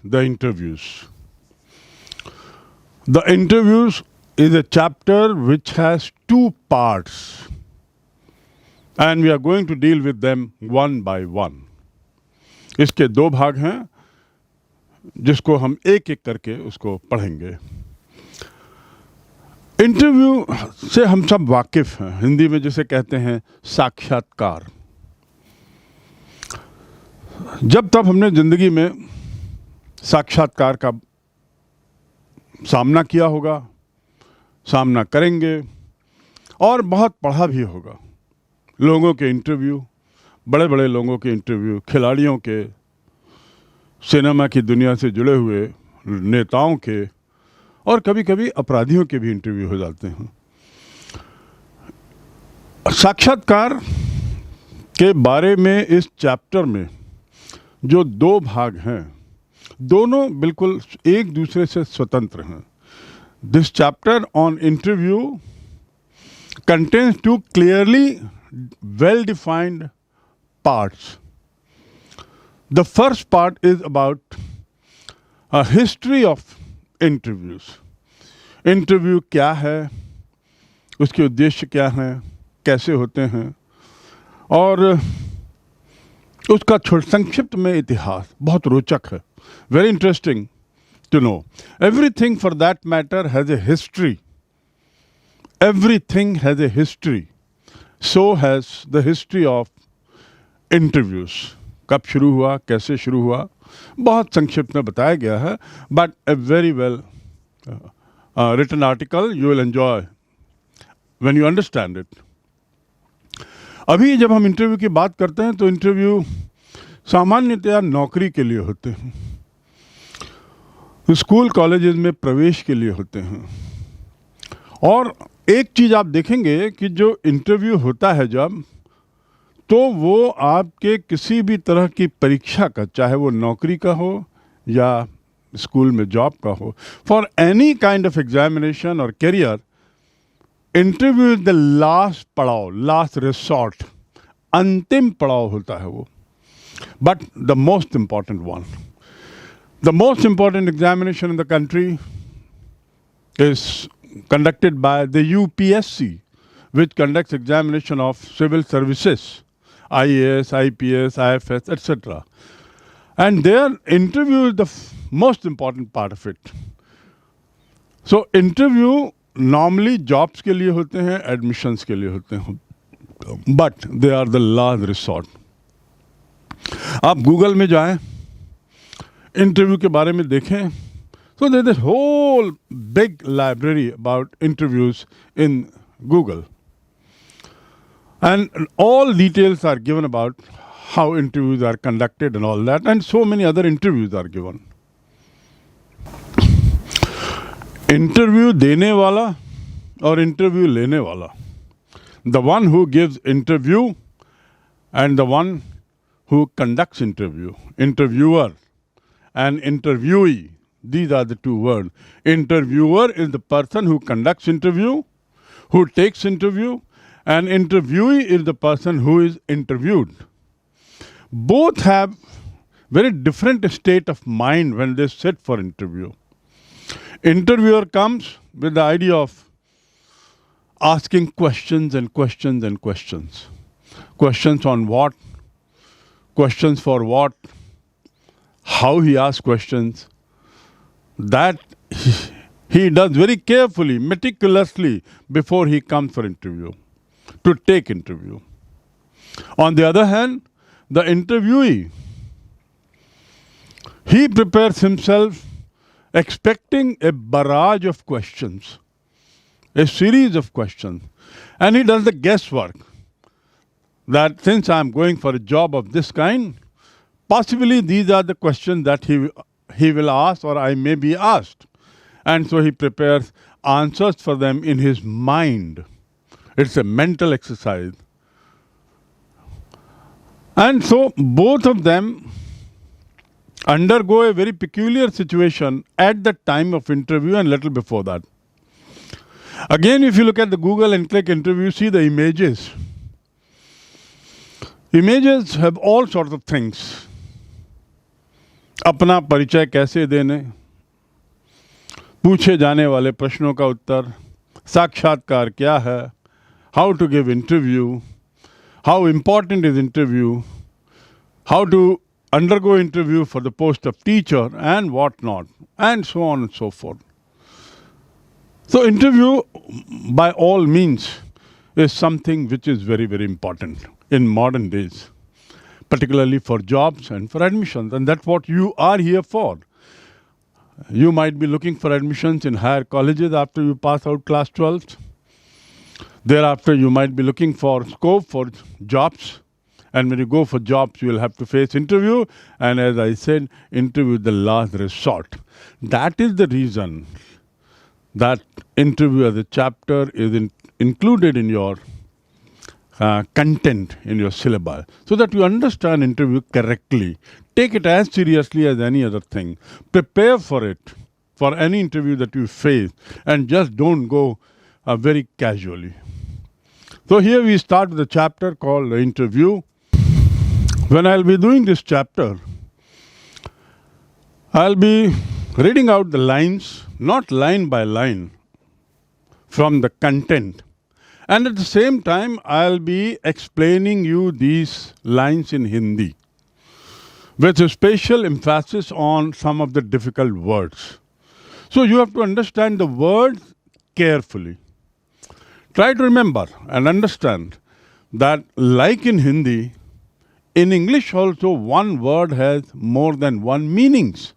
the interviews. The interviews is a chapter which has two parts, and we are going to deal with them one by one. इसके दो भाग हैं जिसको हम एक एक करके उसको पढ़ेंगे. इंटरव्यू से हम सब वाकिफ हैं, हिंदी में जिसे कहते हैं साक्षात्कार. जब तब हमने जिंदगी में साक्षात्कार का सामना किया होगा, सामना करेंगे और बहुत पढ़ा भी होगा. लोगों के इंटरव्यू, बड़े बड़े लोगों के इंटरव्यू, खिलाड़ियों के, सिनेमा की दुनिया से जुड़े हुए नेताओं के, और कभी कभी अपराधियों के भी इंटरव्यू हो जाते हैं. साक्षात्कार के बारे में इस चैप्टर में जो दो भाग हैं, दोनों बिल्कुल एक दूसरे से स्वतंत्र हैं. This chapter on interview contains two clearly well defined parts. The first part is about a history of interviews. Interview क्या है, उसके उद्देश्य क्या हैं, कैसे होते हैं, और उसका संक्षिप्त में इतिहास बहुत रोचक है. Very interesting to know. Everything for that matter has a history. Everything has a history. So has the history of interviews. कब शुरू हुआ, कैसे शुरू हुआ, बहुत संक्षिप्त में बताया गया है. But a very well written article you will enjoy when you understand it. अभी जब हम इंटरव्यू की बात करते हैं तो इंटरव्यू सामान्यतया नौकरी के लिए होते हैं, स्कूल कॉलेजेस में प्रवेश के लिए होते हैं. और एक चीज़ आप देखेंगे कि जो इंटरव्यू होता है जब, तो वो आपके किसी भी तरह की परीक्षा का, चाहे वो नौकरी का हो या स्कूल में जॉब का हो, for any kind of examination और career, interview is the last पड़ाव, लास्ट रिसॉर्ट, अंतिम पड़ाव होता है वो. But the most important one, the most important examination in the country is conducted by the UPSC, which conducts examination of civil services, IAS, IPS, IFS, etc. And their interview is the most important part of it. So interview normally jobs के लिए होते हैं, admissions के लिए होते हैं, but they are the last resort. आप Google में जाएं, इंटरव्यू के बारे में देखें, so there's this whole big library about interviews in Google. And all details are given about how interviews are conducted and all that, and so many other interviews are given. Interview देने वाला और interview लेने वाला. The one who gives interview and the one who conducts interview. Interviewer and interviewee. These are the two words. Interviewer is the person who conducts interview, who takes interview, and interviewee is the person who is interviewed. Both have very different state of mind when they sit for interview. Interviewer comes with the idea of asking questions and questions and questions. Questions on what? Questions for what? How he asks questions. That he does very carefully, meticulously before he comes for interview, to take interview. On the other hand, the interviewee, he prepares himself expecting a barrage of questions, a series of questions, and he does the guesswork that since I am going for a job of this kind, possibly these are the questions that he will ask or I may be asked. And so he prepares answers for them in his mind. It's a mental exercise. And so both of them undergo a very peculiar situation at the time of interview and little before that. Again, if you look at the Google and click interview, see the images. Images have all sorts of things. अपना परिचय कैसे देने, पूछे जाने वाले प्रश्नों का उत्तर, साक्षात्कार क्या है, how to give interview, how important is interview, how to undergo interview for the post of teacher and what not, and so on and so forth. So interview by all means is something which is very, very important in modern days, particularly for jobs and for admissions, and that's what you are here for. You might be looking for admissions in higher colleges after you pass out class 12th. Thereafter, you might be looking for scope for jobs. And when you go for jobs, you will have to face interview. And as I said, interview is the last resort. That is the reason that interview as a chapter is included in your content in your syllabus, so that you understand interview correctly. Take it as seriously as any other thing. Prepare for it, for any interview that you face, and just don't go very casually. So here we start with a chapter called the interview. When I'll be doing this chapter, I'll be reading out the lines, not line by line, from the content. And at the same time, I'll be explaining you these lines in Hindi, with a special emphasis on some of the difficult words. So you have to understand the words carefully. Try to remember and understand that, like in Hindi, in English also one word has more than one meanings,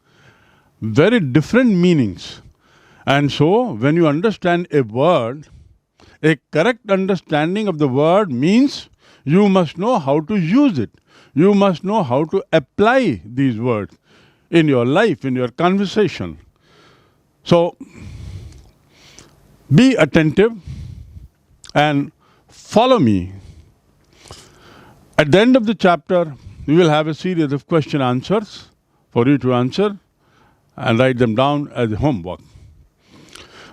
very different meanings. And so when you understand a word, a correct understanding of the word means you must know how to use it. You must know how to apply these words in your life, in your conversation. So be attentive and follow me. At the end of the chapter, we will have a series of question answers for you to answer and write them down as homework.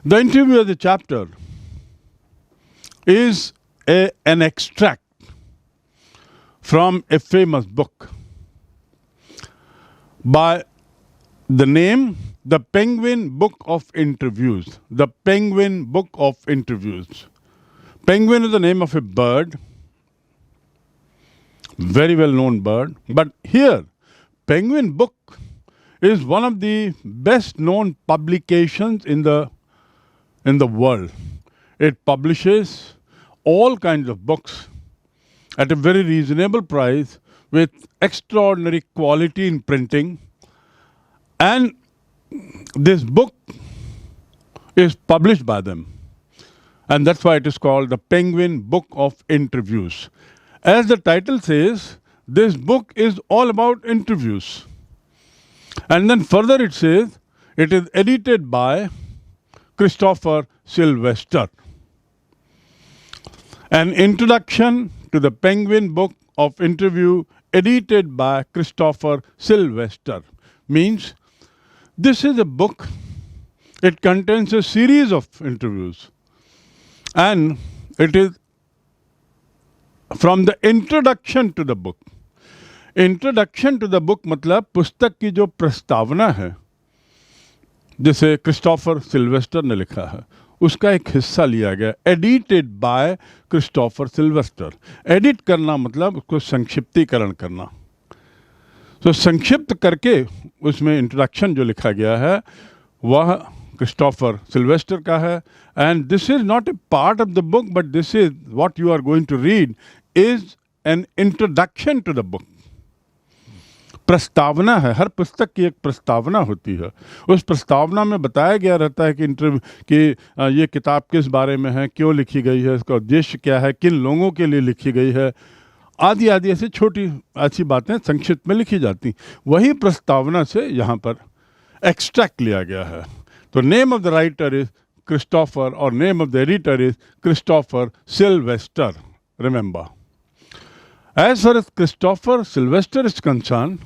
The interview of the chapter is an extract from a famous book by the name The Penguin Book of Interviews. The Penguin Book of Interviews. Penguin is the name of a bird, very well known bird. But here, Penguin Book is one of the best known publications in the world. It publishes all kinds of books at a very reasonable price with extraordinary quality in printing. And this book is published by them. And that's why it is called the Penguin Book of Interviews. As the title says, this book is all about interviews. And then further it says, it is edited by Christopher Sylvester. An introduction to the Penguin Book of Interview edited by Christopher Sylvester means this is a book. It contains a series of interviews. And it is from the introduction to the book. Introduction to the book मतलब पुस्तक की जो प्रस्तावना है, जिसे Christopher Sylvester ने लिखा है, उसका एक हिस्सा लिया गया, edited by Christopher Sylvester. Edit करना मतलब उसको संक्षिप्तीकरण करना. तो संक्षिप्त करके उसमें इंट्रोडक्शन जो लिखा गया है वह क्रिस्टोफर सिल्वेस्टर का है. And this is not a part of the book, but this is what you are going to read is an introduction to the book. प्रस्तावना है. हर पुस्तक की एक प्रस्तावना होती है. उस प्रस्तावना में बताया गया रहता है कि ये किताब किस बारे में है, क्यों लिखी गई है, इसका उद्देश्य क्या है, किन लोगों के लिए लिखी गई है, आदि आदि ऐसी छोटी अच्छी बातें संक्षिप्त में लिखी जाती. वही प्रस्तावना से यहाँ पर एक्सट्रैक्ट लिया गया है. तो name of the writer is Christopher और name of the editor is Christopher Sylvester. Remember, as far as Christopher Sylvester is concerned,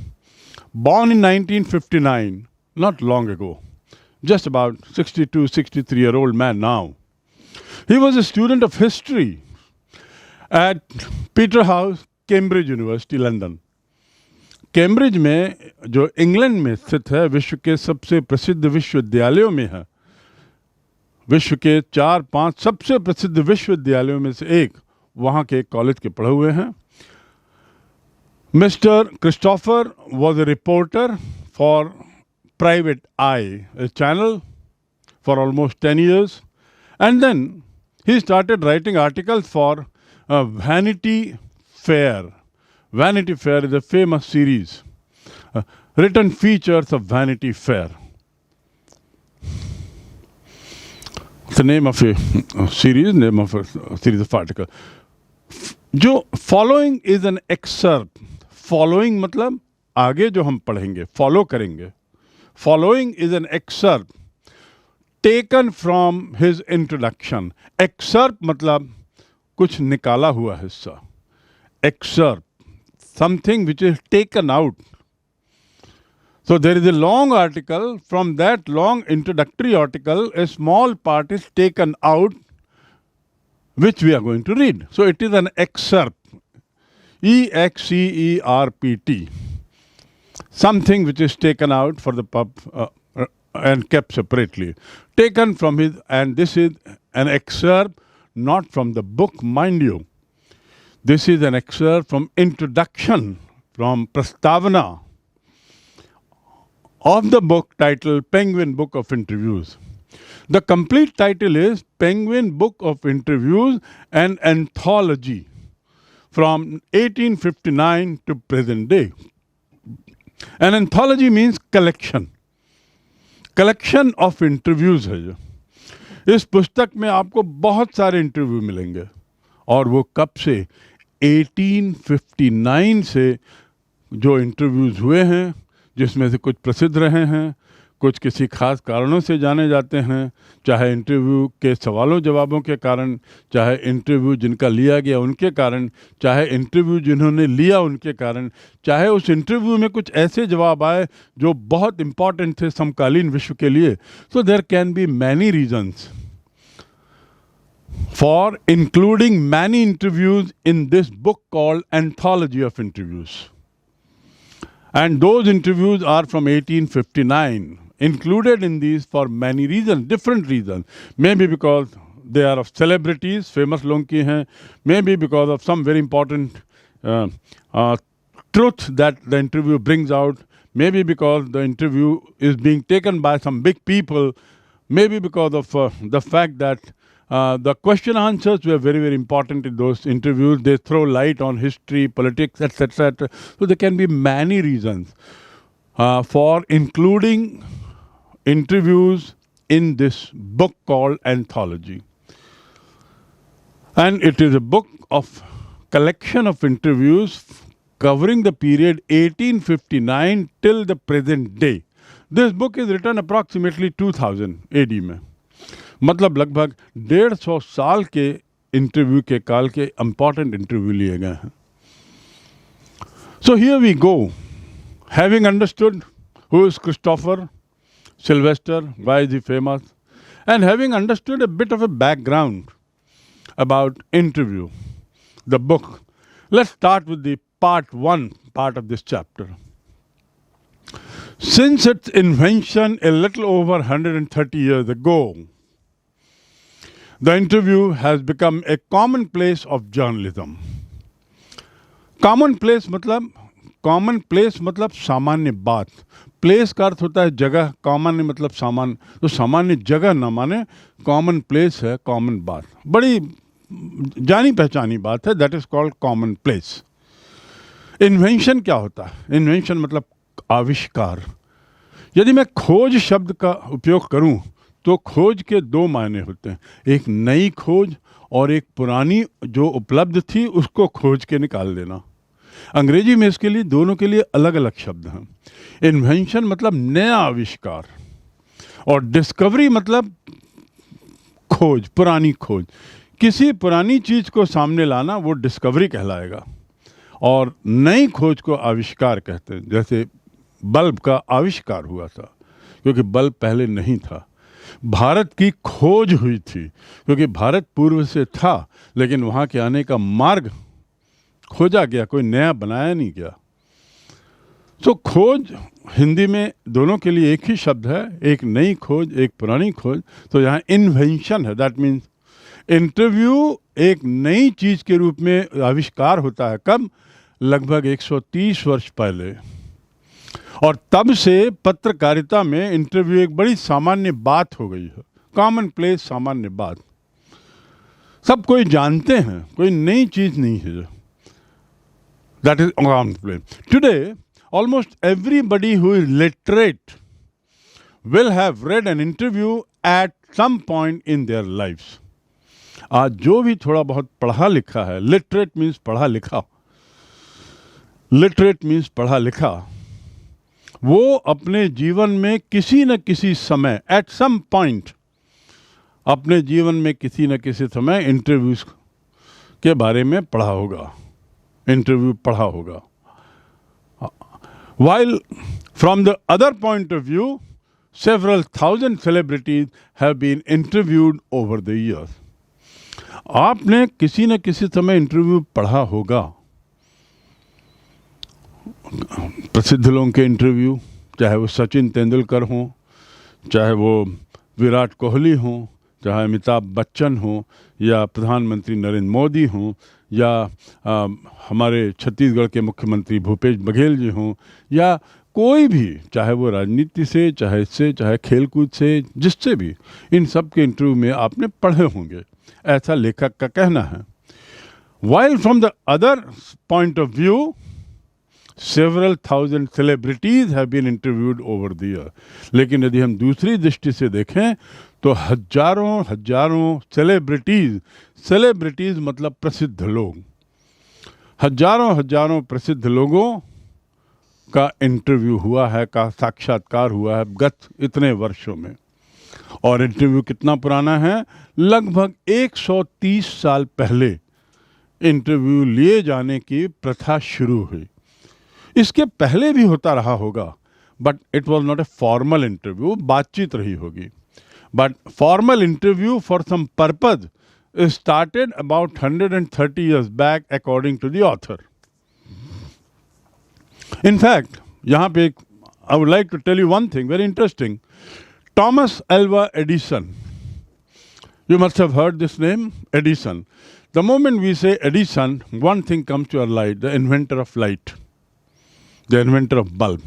born in 1959, not long ago, just about 62, 63-year-old man now. He was a student of history at Peterhouse, Cambridge University, London. Cambridge में, जो England में स्थित है, विश्व के सबसे प्रसिद्ध विश्वविद्यालयों में है, विश्व के 4-5 सबसे प्रसिद्ध विश्वविद्यालयों में से एक, वहाँ के कॉलेज के पढ़े हुए हैं। Mister Christopher was a reporter for private I, a channel, for almost 10 years, and then he started writing articles for Vanity Fair. Vanity Fair is a famous series, written features of Vanity Fair. It's the name of a series, name of a series of articles. जो following is an excerpt. Following मतलब आगे जो हम पढ़ेंगे, follow करेंगे. Following is an excerpt taken from his introduction. Excerpt मतलब कुछ निकाला हुआ हिस्सा. Excerpt, something which is taken out. So there is a long article. From that long introductory article, a small part is taken out, which we are going to read. So it is an excerpt. EXCERPT. Something which is taken out for the pub and kept separately. Taken from his, and this is an excerpt not from the book, mind you. This is an excerpt from introduction, from Prastavana of the book titled Penguin Book of Interviews. The complete title is Penguin Book of Interviews, an Anthology from 1859 to present day. An anthology means collection. Collection of interviews है जो. इस पुस्तक में आपको बहुत सारे interview मिलेंगे, और वो कब से, 1859 से जो इंटरव्यूज़ हुए हैं, जिसमें से कुछ प्रसिद्ध रहे हैं, कुछ किसी खास कारणों से जाने जाते हैं, चाहे इंटरव्यू के सवालों जवाबों के कारण, चाहे इंटरव्यू जिनका लिया गया उनके कारण, चाहे इंटरव्यू जिन्होंने लिया उनके कारण, चाहे उस इंटरव्यू में कुछ ऐसे जवाब आए जो बहुत इम्पॉर्टेंट थे समकालीन विश्व के लिए. So there can be many reasons for including many interviews in this book called anthology of interviews. And those interviews are from 1859, included in these for many reasons, different reasons. Maybe because they are of celebrities, famous लोगों की हैं, maybe because of some very important truth that the interview brings out, maybe because the interview is being taken by some big people, maybe because of the fact that the question answers were very, very important in those interviews. They throw light on history, politics, etc. So there can be many reasons for including interviews in this book called Anthology. And it is a book of collection of interviews covering the period 1859 till the present day. This book is written approximately 2000 AD में. मतलब लगभग 150 साल के interview के काल के important interview लिए गए हैं. So here we go, having understood who is Christopher Sylvester, why is he famous, and having understood a bit of a background about interview, the book, let's start with the part 1 part of this chapter. Since its invention a little over 130 years ago, the interview has become a commonplace of journalism. Commonplace मतलब सामान्य बात. Place का अर्थ होता है जगह, common मतलब सामान्य. तो सामान्य जगह ना माने, कॉमन प्लेस है कॉमन बात, बड़ी जानी पहचानी बात है. That is called common place. Invention क्या होता है? इन्वेंशन मतलब आविष्कार. यदि मैं खोज शब्द का उपयोग करूं तो खोज के 2 मायने होते हैं, एक नई खोज और एक पुरानी जो उपलब्ध थी उसको खोज के निकाल देना. अंग्रेजी में इसके लिए, दोनों के लिए अलग अलग शब्द हैं. इन्वेंशन मतलब नया आविष्कार, और डिस्कवरी मतलब खोज, पुरानी खोज. किसी पुरानी चीज़ को सामने लाना वो डिस्कवरी कहलाएगा, और नई खोज को आविष्कार कहते हैं. जैसे बल्ब का आविष्कार हुआ था क्योंकि बल्ब पहले नहीं था. भारत की खोज हुई थी क्योंकि भारत पूर्व से था, लेकिन वहाँ के आने का मार्ग खोजा गया, कोई नया बनाया नहीं गया. तो खोज हिंदी में दोनों के लिए एक ही शब्द है, एक नई खोज, एक पुरानी खोज। तो यहाँ इन्वेंशन है, दैट मीन्स इंटरव्यू एक नई चीज के रूप में आविष्कार होता है। कब? लगभग 130 वर्ष पहले। और तब से पत्रकारिता में इंटरव्यू एक बड़ी सामान्य बात हो गई है, कॉमन प्लेस, सामान्य बात, सब कोई जानते हैं, कोई नई चीज नहीं है। That is common place. Today almost everybody who is literate will have read an interview at some point in their lives. आज जो भी थोड़ा बहुत पढ़ा लिखा है, literate means पढ़ा लिखा, literate means पढ़ा लिखा, वो अपने जीवन में किसी न किसी समय, at some point, अपने जीवन में किसी न किसी समय इंटरव्यूज के बारे में पढ़ा होगा, इंटरव्यू पढ़ा होगा। While from the other point of view, several thousand celebrities have been interviewed over the years. आपने किसी न किसी समय इंटरव्यू पढ़ा होगा, प्रसिद्ध लोगों के इंटरव्यू, चाहे वो सचिन तेंदुलकर हों, चाहे वो विराट कोहली हों, चाहे अमिताभ बच्चन हों, या प्रधानमंत्री नरेंद्र मोदी हों, या हमारे छत्तीसगढ़ के मुख्यमंत्री भूपेश बघेल जी हों, या कोई भी, चाहे वो राजनीति से, चाहे इससे, चाहे खेलकूद से, जिससे भी, इन सब के इंटरव्यू में आपने पढ़े होंगे, ऐसा लेखक का कहना है। While from the other point of view, several thousand celebrities have been interviewed over the year. लेकिन यदि हम दूसरी दृष्टि से देखें तो हजारों सेलिब्रिटीज मतलब प्रसिद्ध लोग, हजारों प्रसिद्ध लोगों का इंटरव्यू हुआ है, का साक्षात्कार हुआ है गत इतने वर्षों में। और इंटरव्यू कितना पुराना है? लगभग 130 साल पहले इंटरव्यू लिए जाने की प्रथा शुरू हुई। इसके पहले भी होता रहा होगा, but it was not a formal interview, बातचीत रही होगी। But formal interview for some purpose started about 130 years back, according to the author. In fact, यहाँ पे I would like to tell you one thing very interesting. Thomas Alva Edison. You must have heard this name, Edison. The moment we say Edison, one thing comes to our light: the inventor of light, the inventor of bulb,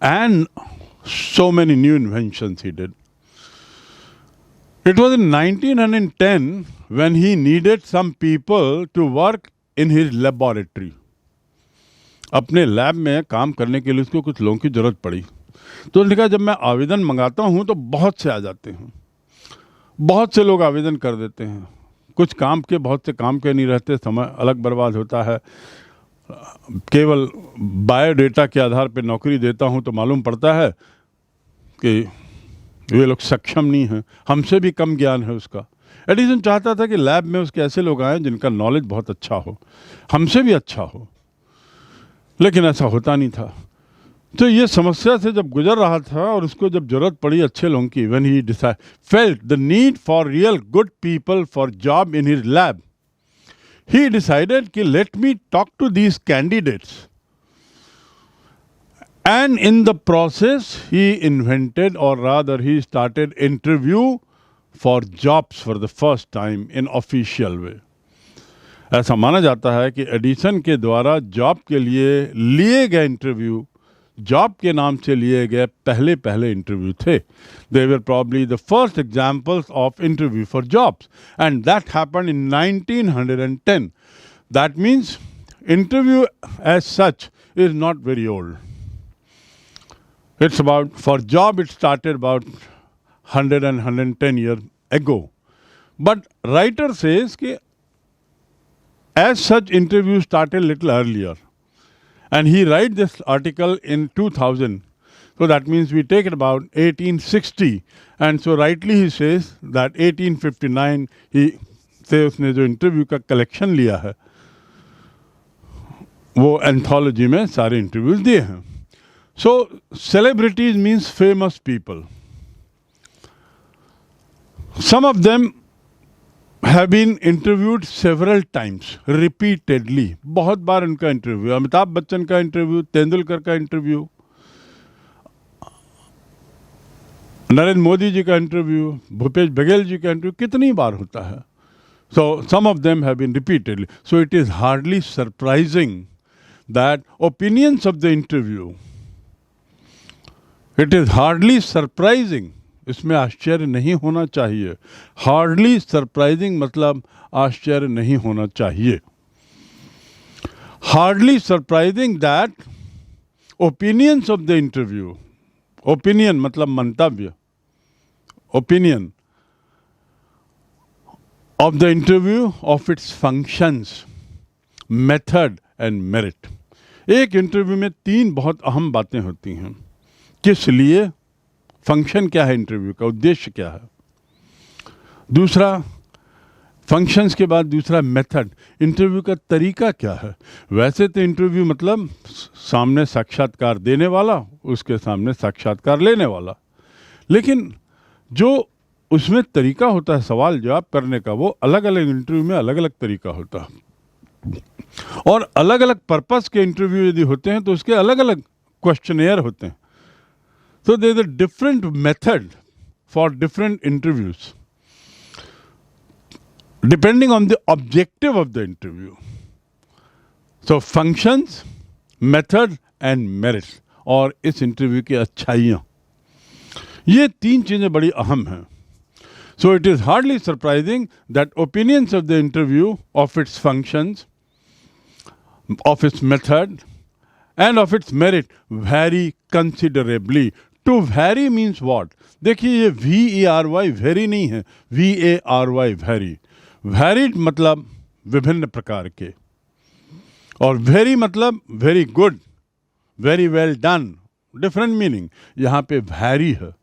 and so many new inventions he did. It was in 1910 when he needed some people to work in his laboratory. अपने lab में काम करने के लिए उसको कुछ लोगों की जरूरत पड़ी। तो उसने कहा जब मैं आवेदन मंगाता हूँ तो बहुत से आ जाते हैं, बहुत से लोग आवेदन कर देते हैं, कुछ काम के बहुत से काम के नहीं रहते, समय अलग बर्बाद होता है। केवल बायोडेटा के आधार पर नौकरी देता हूँ तो मालूम पड़ता है कि वे लोग सक्षम नहीं हैं, हमसे भी कम ज्ञान है उसका। एडिसन चाहता था कि लैब में उसके ऐसे लोग आएं जिनका नॉलेज बहुत अच्छा हो, हमसे भी अच्छा हो, लेकिन ऐसा होता नहीं था। तो ये समस्या से जब गुजर रहा था और उसको जब जरूरत पड़ी अच्छे लोगों की, when he felt the need for real good people for job in his lab, he decided कि let me talk to these candidates. And in the process, he invented, or rather he started interview for jobs for the first time in official way. ऐसा माना जाता है कि Edison के द्वारा job के लिए गए इंटरव्यू, जॉब के नाम से लिए गए पहले इंटरव्यू थे। They were probably the first examples of interview for jobs, and that happened in 1910. That means interview as such is not very old. It's about, for job it started about 100 and 110 years ago. But writer says कि as such interviews started little earlier. And he write this article in 2000. So that means we take it about 1860. And so rightly he says that 1859 he से उसने जो interview का collection लिया है वो anthology में सारे इंटरव्यूज दिए हैं। So celebrities means famous people. Some of them have been interviewed several times, repeatedly. बहुत बार उनका इंटरव्यू, अमिताभ बच्चन का इंटरव्यू, तेंदुलकर का इंटरव्यू, नरेंद्र मोदी जी का इंटरव्यू, भूपेश बघेल जी का इंटरव्यू कितनी बार होता है. So some of them have been repeatedly. So it is hardly surprising that opinions of the interview, it is hardly surprising, इसमें आश्चर्य नहीं होना चाहिए. हार्डली सरप्राइजिंग मतलब आश्चर्य नहीं होना चाहिए. Hardly surprising that opinions of the interview, opinion मतलब मंतव्य, opinion of the interview of its functions, method and merit. एक इंटरव्यू में 3 बहुत अहम बातें होती हैं. किस लिए, फंक्शन क्या है इंटरव्यू का, उद्देश्य क्या है. दूसरा, फंक्शंस के बाद दूसरा मेथड, इंटरव्यू का तरीका क्या है. वैसे तो इंटरव्यू मतलब सामने साक्षात्कार देने वाला, उसके सामने साक्षात्कार लेने वाला, लेकिन जो उसमें तरीका होता है सवाल जवाब करने का, वो अलग अलग इंटरव्यू में अलग अलग तरीका होता है. और अलग अलग पर्पस के इंटरव्यू यदि होते हैं तो उसके अलग अलग क्वेश्चनेयर होते हैं. So there is a different method for different interviews depending on the objective of the interview. So functions, method and merit, और इस इंटरव्यू की अच्छाइयाँ, ये 3 चीज़ें बड़ी अहम हैं. So it is hardly surprising that opinions of the interview, of its functions, of its method and of its merit vary considerably. To vary means what? देखिए ये VERY वेरी नहीं है, VARY vary. Varied मतलब विभिन्न प्रकार के, और very मतलब very good, very well done, different meaning. यहाँ पे वैरी है,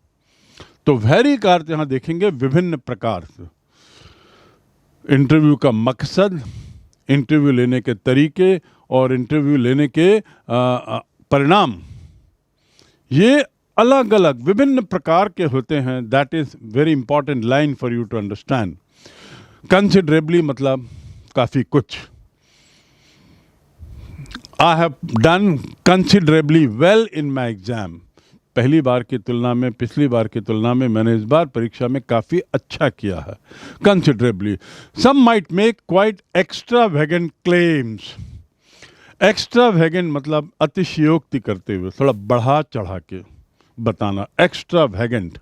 तो वैरी का अर्थ यहाँ देखेंगे विभिन्न प्रकार से. इंटरव्यू का मकसद, इंटरव्यू लेने के तरीके और इंटरव्यू लेने के परिणाम, ये अलग अलग विभिन्न प्रकार के होते हैं. That is very important line for you to understand. Considerably मतलब काफ़ी कुछ. I have done considerably well in my exam. पहली बार की तुलना में, पिछली बार की तुलना में मैंने इस बार परीक्षा में काफ़ी अच्छा किया है. Considerably. Some might make quite extravagant claims. Extravagant मतलब अतिशयोक्ति करते हुए, थोड़ा बढ़ा चढ़ा के बताना, extravagant.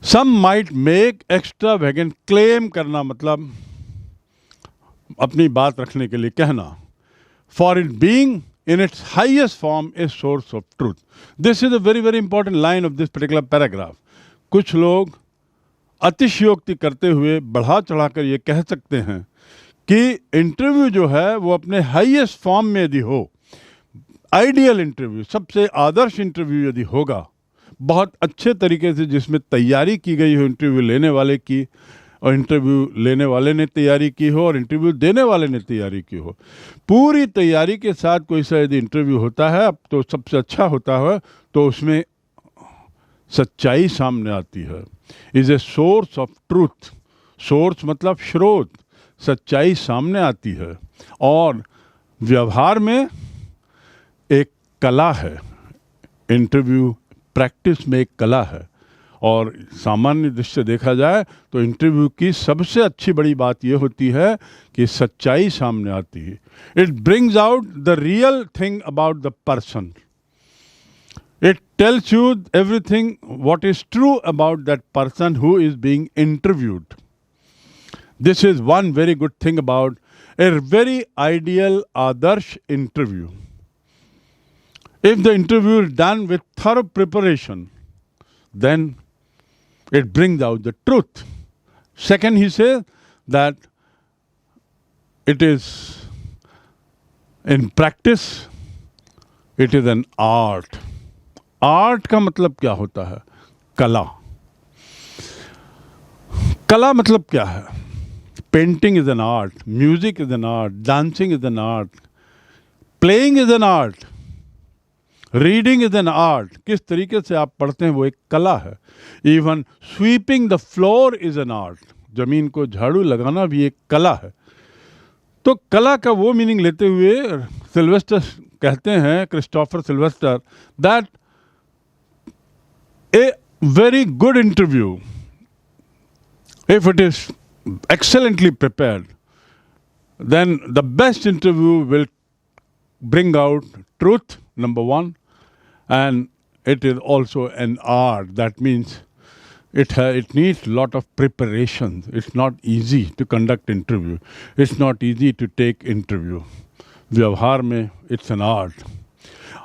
Some might make extravagant claim करना मतलब अपनी बात रखने के लिए कहना. For it being in its highest form a source of truth. This is a very very important line of this particular paragraph. कुछ लोग अतिशयोक्ति करते हुए बढ़ा चढ़ाकर ये कह सकते हैं कि इंटरव्यू जो है वो अपने हाईएस्ट फॉर्म में यदि हो, आइडियल इंटरव्यू, सबसे आदर्श इंटरव्यू यदि होगा, बहुत अच्छे तरीके से जिसमें तैयारी की गई हो इंटरव्यू लेने वाले की, और इंटरव्यू लेने वाले ने तैयारी की हो और इंटरव्यू देने वाले ने तैयारी की हो, पूरी तैयारी के साथ कोई सा यदि इंटरव्यू होता है अब तो सबसे अच्छा होता है, तो उसमें सच्चाई सामने आती है. Is a source of truth. Source मतलब स्रोत, सच्चाई सामने आती है. और व्यवहार में एक कला है, इंटरव्यू प्रैक्टिस में एक कला है. और सामान्य दृष्टि से देखा जाए तो इंटरव्यू की सबसे अच्छी बड़ी बात यह होती है कि सच्चाई सामने आती है. It brings out the real thing about the person. It tells you everything what is true about that person who is being interviewed. This is one very good thing about a very ideal Adarsh interview. If the interview is done with thorough preparation, then it brings out the truth. Second, he says that it is in practice, it is an art. Art का मतलब क्या होता है? कला. कला मतलब क्या है? Painting is an art, music is an art, dancing is an art, playing is an art, reading is an art. किस तरीके से आप पढ़ते हैं वो एक कला है. Even sweeping the floor is an art. ज़मीन को झाड़ू लगाना भी एक कला है। तो कला का वो मीनिंग लेते हुए सिल्वेस्टर कहते हैं, Christopher Sylvester, that a very good interview, if it is excellently prepared, then the best interview will bring out truth, number one, and it is also an art. That means it needs a lot of preparation. It's not easy to conduct interview. It's not easy to take interview. व्यवहार में it's an art.